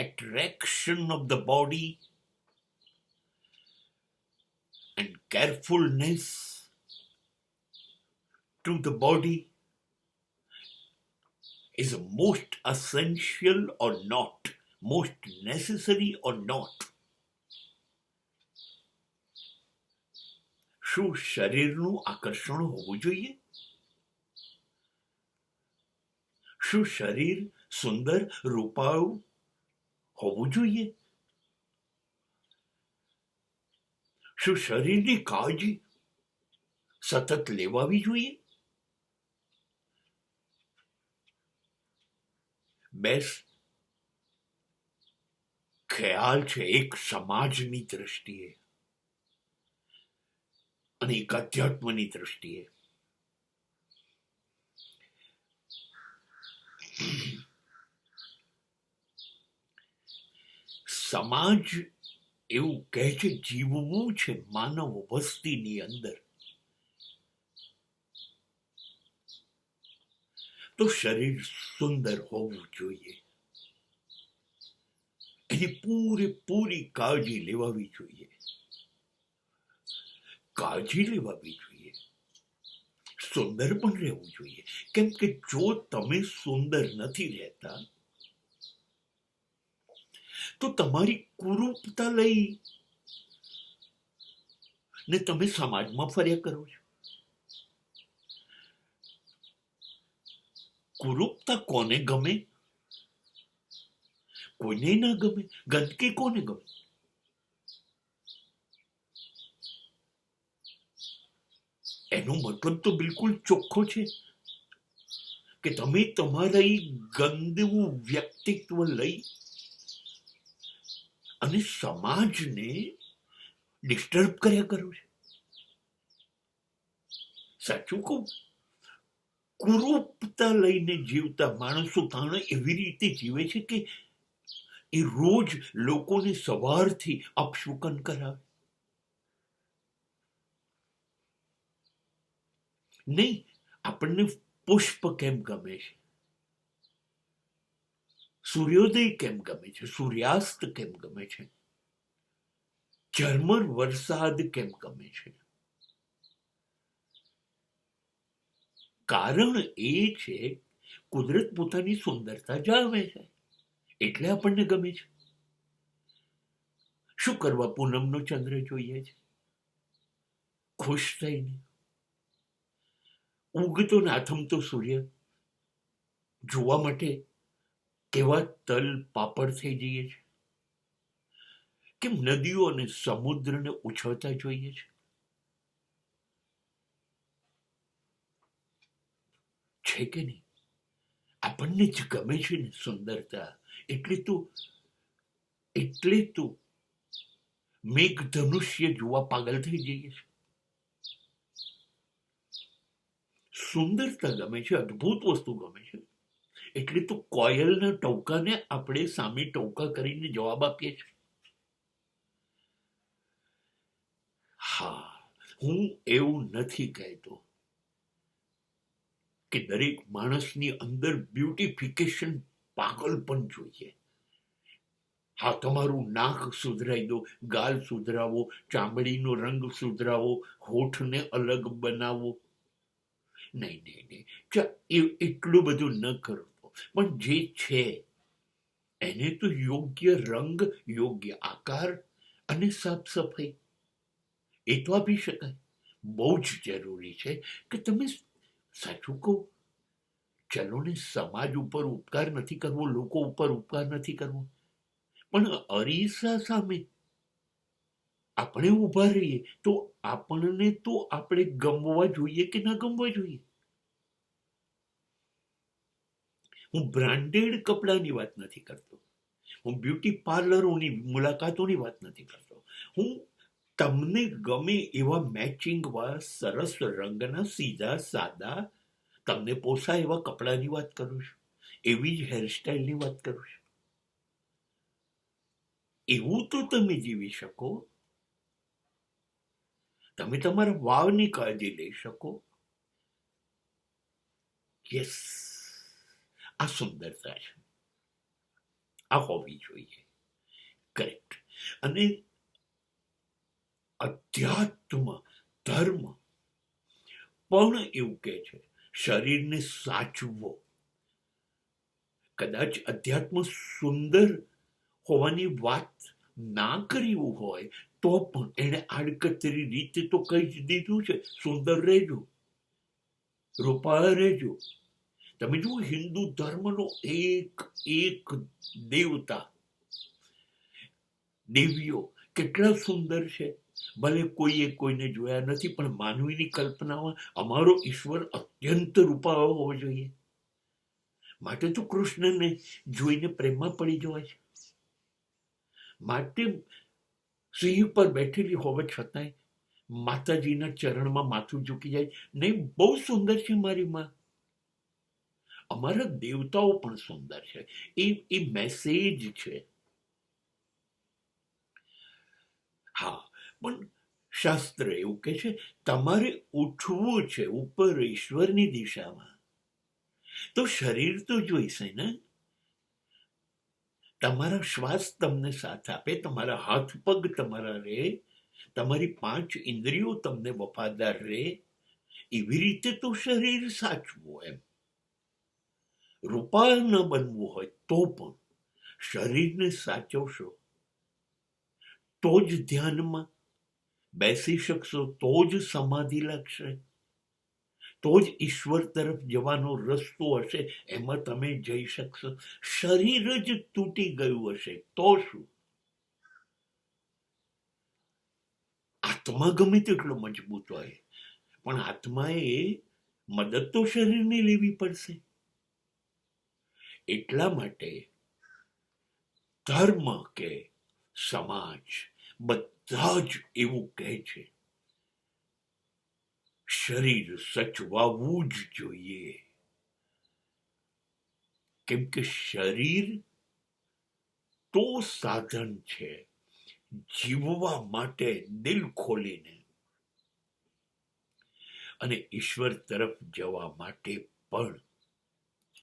attraction of the body and carefulness to the body is most essential or not, most necessary or not. શું શરીરનું આકર્ષણ હોવું જોઈએ? શું શરીર સુંદર રૂપાળું હોવું જોઈએ? શું શરીરની કાળજી સતત લેવાવી જોઈએ? બેસ્ટ ખ્યાલ છે એક સમાજની દ્રષ્ટિએ અને એક અધ્યાત્મની દ્રષ્ટિએ. સમાજ એવું કહે છે જીવવું છે માનવ વસ્તીની અંદર, તો શરીર સુંદર હોવું જોઈએ, એની પૂરેપૂરી કાળજી લેવાવી જોઈએ. કાળજી લેવાવી જોઈએ, સુંદર પણ રહેવું જોઈએ. કેમ કે જો તમે સુંદર નથી રહેતા તો તમારી કુરૂપતા લઈ ને તમે સમાજમાં ફર્યા કરો છો. કુરૂપતા કોને ગમે? કોઈને ના ગમે. ગંદકી કોને ગમે? એનો મતલબ તો બિલકુલ ચોખ્ખો છે કે તમે તમારા એ ગંદુ વ્યક્તિત્વ લઈ અને સમાજને ડિસ્ટર્બ કર્યા કરો છો. સાચું કહું, કુરૂપતા લઈને જીવતા માણસો તાણે એવી રીતે જીવે છે કે એ રોજ લોકોને સવારથી અપશુકન કરાવે. નહીં, આપણને પુષ્પ કેમ ગમે છે, સૂર્યોદય કેમ ગમે છે, સૂર્યાસ્ત કેમ ગમે છે, ઝરમર વરસાદ કેમ ગમે છે? કારણ એ છે કુદરત પોતાની સુંદરતા જાળવે છે એટલે આપણને ગમે છે. શું કરવા પૂનમનો ચંદ્ર જોઈએ છે? ખુશ થઈને. ઉગતો ને આથમતો સૂર્ય જોવા માટે કેવા તલ પાપડ થઈ જઈએ છે? કેમ નદીઓ અને સમુદ્રને ઉછળતા જોઈએ છે? છે કે નહીં? આપણને જ ગમે છે ને સુંદરતા. એટલે તો મેઘ ધનુષ્ય જોવા પાગલ થઈ જઈએ છે. સુંદરતા ગમે છે, અદ્ભુત વસ્તુ ગમે છે. એટલે તો કોયલના ટોકાને આપણે સામે ટોકા કરીને જવાબ આપીએ છીએ. હા, હું એવું નથી કહેતો કે દરેક માણસની અંદર બ્યુટિફિકેશન પાગલ પણ જોઈએ. હા, તમારું નાક સુધરાઈ દો, ગાલ સુધરાવો, ચામડીનો રંગ સુધરાવો, હોઠને અલગ બનાવો. નહીં, એટલું બધું ન કરો, પણ જે છે એને તો યોગ્ય રંગ, યોગ્ય આકાર અને સાફ સફાઈ એ તો આપી શકાય. બહુ જ જરૂરી છે કે તમે, સાચું કહો, ચલો ને, સમાજ ઉપર ઉપકાર નથી કરવો, લોકો ઉપર ઉપકાર નથી કરવો, પણ અરીસા સામે આપણે ઉભા રહીએ તો આપણને તો આપણે ગમવા જોઈએ કે ના ગમવા જોઈએ? હું બ્રાન્ડેડ કપડાની વાત નથી કરતો, હું બ્યુટી પાર્લરોની મુલાકાતોની વાત નથી કરતો. હું તમને ગમે એવા મેચિંગ વાળા સરસ રંગના સીધા સાદા તમને પોસાય એવા કપડાની વાત કરું છું, એવી જ હેરસ્ટાઈલની વાત કરું છું. એવું તો તમે જીવી શકો, તમે તમારા વાળની કાળજી લઈ શકો. યસ, આ સુંદરતા છે. આ હોવી જોઈએ. કરેક્ટ. અને અધ્યાત્મ ધર્મ પણ એવું કહે છે શરીરને સાચવો. કદાચ અધ્યાત્મ સુંદર હોવાની વાત ના કર્યું હોય તો પણ એને આડકતરી રીતે તો કહી જ દીધું છે, સુંદર રહેજો, રૂપાળા રહેજો. તમે જુઓ હિન્દુ ધર્મનો એક એક દેવતા દેવીઓ કેટલા સુંદર છે. ભલે કોઈએ કોઈને જોયા નથી, પણ માનવીની કલ્પનામાં અમારો ઈશ્વર અત્યંત રૂપાળો હોવો જોઈએ. માટે તો કૃષ્ણને જોઈને પ્રેમમાં પડી જવાય છે. માટે સિંહ પર બેઠેલી હોવા છતાંય માતાજીના ચરણમાં માથું ઝૂકી જાય. નહીં, બહુ સુંદર છે મારી માં. અમારા દેવતાઓ પણ સુંદર છે. એ મેસેજ છે. હા, પણ શાસ્ત્ર એવું કહે છે તમારે ઉઠવું છે ઉપર ઈશ્વરની દિશામાં, તો શરીર તો જોઈશે ને. તમારા શ્વાસ તમને સાથ આપે, તમારા હાથ પગ તમારા રહે, તમારી 5 ઇન્દ્રિયો તમને વફાદાર રહે, એવી રીતે તો શરીર સાચવું. એમ રૂપાળ ન બનવું હોય તો પણ શરીરને સાચવશો તો જ ધ્યાનમાં બેસી શકશો, તો જ સમાધિ લાગશે, તો જ ઈશ્વર તરફ જવાનો રસ્તો હશે, એમાં તમે જઈ શકશો. શરીર જ તૂટી ગયું હશે તો શું? આત્મા ગમે તેટલો મજબૂત હોય, પણ આત્માએ મદદ તો શરીરને લેવી પડશે. એટલા માટે ધર્મ કે સમાજ બધા જ એવું કહે છે શરીર સચવાવું જ જોઈએ. કેમ કે શરીર તો સાધન છે જીવવા માટે દિલ ખોલીને, અને ઈશ્વર તરફ જવા માટે પણ.